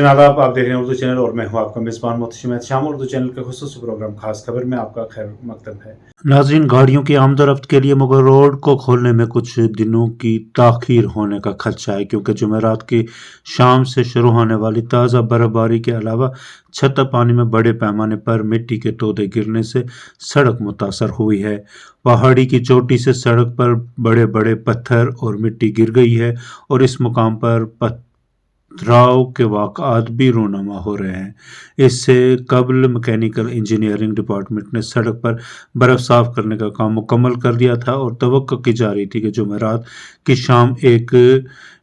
नाज़रीन आदाब, आप देख रहे हैं उर्दू चैनल और मैं हूं आपका मेज़बान मोहतशिम शाम। उर्दू चैनल के खुसूसी प्रोग्राम खास खबर में आपका खैर मकदम है। नाज़रीन, गाड़ियों की आमदोरफ्त के लिए मुगल रोड को खोलने में कुछ दिनों की ताख़ीर होने का खदशा है, क्योंकि जुमेरात की शाम से शुरू होने वाली ताज़ा बर्फबारी के अलावा छत्ता पानी में बड़े पैमाने पर मिट्टी के तोदे गिरने से सड़क मुतासर हुई है। पहाड़ी की चोटी से सड़क पर बड़े बड़े पत्थर और मिट्टी गिर गई है और इस मुकाम पर पथराव के वाक़ात भी रूनुमा हो रहे हैं। इससे कबल मैकेनिकल इंजीनियरिंग डिपार्टमेंट ने सड़क पर बर्फ साफ करने का काम मुकम्मल कर दिया था और तवक्को की जा रही थी कि जुमेरात की शाम एक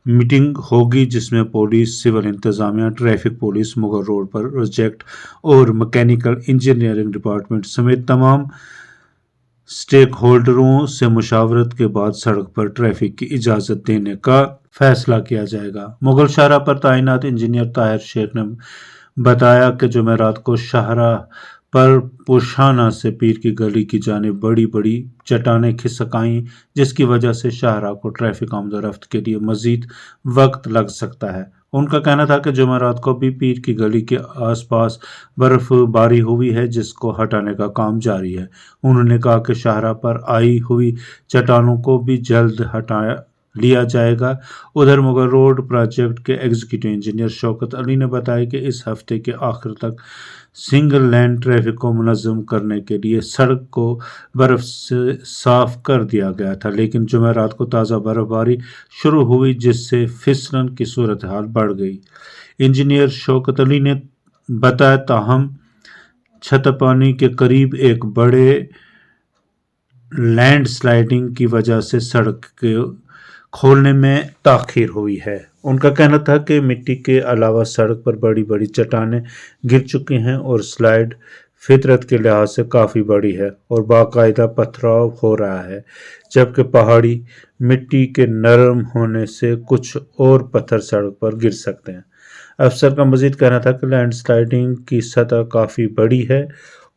मीटिंग होगी जिसमें पुलिस, सिविल इंतजामिया, ट्रैफिक पुलिस, मुगल रोड पर प्रोजेक्ट और मैकेनिकल इंजीनियरिंग डिपार्टमेंट समेत तमाम स्टेक होल्डरों से मुशावरत के बाद सड़क पर ट्रैफिक की इजाज़त देने का फैसला किया जाएगा। मुगल शाहराह पर तैनात इंजीनियर ताहिर शेख ने बताया कि जुमेरात को शाहराह पर पुशाना से पीर की गली की जानिब बड़ी बड़ी चट्टानें खिसक आईं, जिसकी वजह से शाहराह को ट्रैफिक आमदोरफ्त के लिए मजीद वक्त लग सकता है। उनका कहना था कि जुमेरात को भी पीर की गली के आसपास बर्फबारी हुई है, जिसको हटाने का काम जारी है। उन्होंने कहा कि शाहराह पर आई हुई चट्टानों को भी जल्द हटा लिया जाएगा। उधर मुगल रोड प्रोजेक्ट के एग्जीक्यूटिव इंजीनियर शौकत अली ने बताया कि इस हफ्ते के आखिर तक सिंगल लेन ट्रैफिक को मुनज़्ज़म करने के लिए सड़क को बर्फ से साफ कर दिया गया था, लेकिन जुमेरात को ताज़ा बर्फबारी शुरू हुई जिससे फिसलन की सूरत हाल बढ़ गई। इंजीनियर शौकत अली ने बताया, ताहम छतपानी के करीब एक बड़े लैंड स्लाइडिंग की वजह से सड़क के खोलने में ताख़ीर हुई है। उनका कहना था कि मिट्टी के अलावा सड़क पर बड़ी बड़ी चट्टानें गिर चुकी हैं और स्लाइड फितरत के लिहाज से काफ़ी बड़ी है और बाकायदा पथराव हो रहा है, जबकि पहाड़ी मिट्टी के नरम होने से कुछ और पत्थर सड़क पर गिर सकते हैं। अफसर का मजीद कहना था कि लैंड स्लाइडिंग की सतह काफ़ी बड़ी है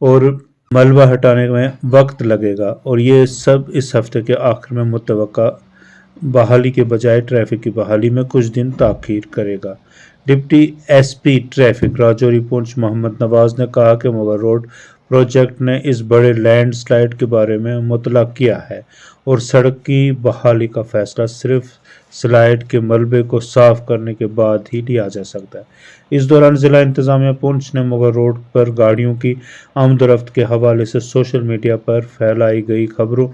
और मलबा हटाने में वक्त लगेगा और ये सब इस हफ्ते के आखिर में मुतवक्का बहाली के बजाय ट्रैफिक की बहाली में कुछ दिन ताख़ीर करेगा। Deputy SP traffic Rajouri Poonch Mohammad Nawaz ने कहा कि मुगल रोड प्रोजेक्ट ने इस बड़े लैंड स्लाइड के बारे में मुतला किया है और सड़क की बहाली का फैसला सिर्फ स्लाइड के मलबे को साफ करने के बाद ही लिया जा सकता है। इस दौरान जिला इंतजामिया पुंछ ने मुगल रोड पर गाड़ियों की आमदोरफ्त के हवाले से सोशल मीडिया पर फैलाई गई खबरों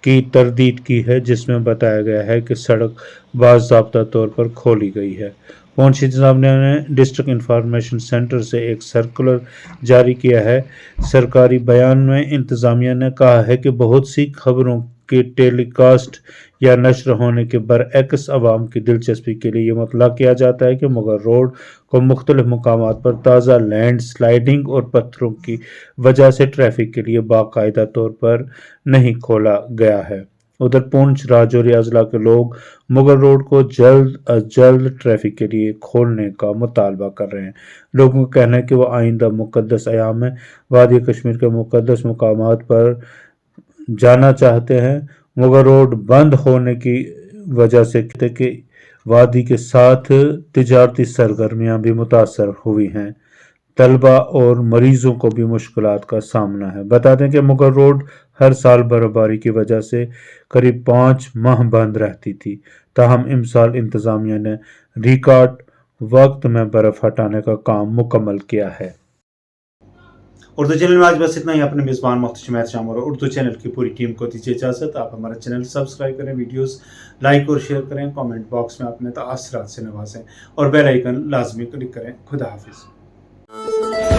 की तरदीद की है, जिसमें बताया गया है कि सड़क बाज़ाब्ता तौर पर खोली गई है। पुंछ इंतजामिया ने डिस्ट्रिक्ट इंफॉर्मेशन सेंटर से एक सर्कुलर जारी किया है। सरकारी बयान में इंतजामिया ने कहा है कि बहुत सी खबरों के टेलीकास्ट या नश्र होने के बरअक्स अवाम की दिलचस्पी के लिए ये मुतला किया जाता है कि मुगल रोड को मुख्तलिफ मुकामात पर ताज़ा लैंड स्लाइडिंग और पत्थरों की वजह से ट्रैफिक के लिए बाकायदा तौर पर नहीं खोला गया है। उधर पुंछ राजौरी अजला के लोग मुगल रोड को जल्द अज जल्द ट्रैफिक के लिए खोलने का मुतालबा कर रहे हैं। लोगों का कहना है कि वह आइंदा मुक़द्दस अयाम में वादी कश्मीर के मुक़द्दस मुकामात पर जाना चाहते हैं। मुगल रोड बंद होने की वजह से कि वादी के साथ तिजारती सरगर्मियां भी मुतासर हुई हैं। तलबा और मरीजों को भी मुश्किलात का सामना है। बता दें कि मुगल रोड हर साल बर्फबारी की वजह से करीब 5 माह बंद रहती थी, ताहम इस साल इंतजामिया ने रिकॉर्ड वक्त में बर्फ हटाने का काम मुकम्मल किया है। उर्दू चैनल में आज बस इतना ही। अपने मेज़बान मोहतशिम शाम और उर्दू चैनल की पूरी टीम को दीजिए इजाज़त। आप हमारा चैनल सब्सक्राइब करें, वीडियोस लाइक और शेयर करें, कमेंट बॉक्स में अपने तासरात से नवाजें और बेल आइकन लाजमी क्लिक करें। खुदा हाफिज़।